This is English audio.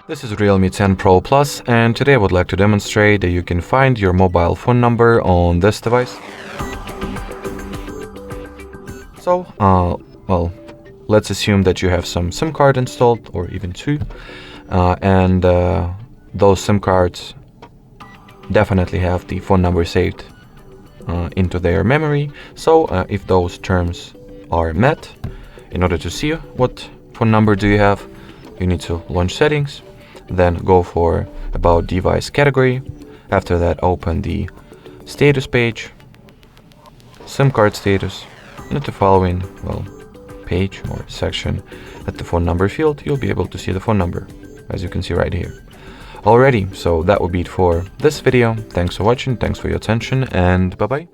This is Realme 10 Pro Plus, and today I would like to demonstrate that you can find your mobile phone number on this device. So, well, let's assume that you have some SIM card installed, or even two, and those SIM cards definitely have the phone number saved into their memory. So, if those terms are met, in order to see what phone number do you have, you need to launch settings. Then go for about device category. After that, open the status page, SIM card status, and at the following, page or section at the phone number field, you'll be able to see the phone number, as you can see right here. Alrighty, so that would be it for this video. Thanks for watching, thanks for your attention, and bye-bye.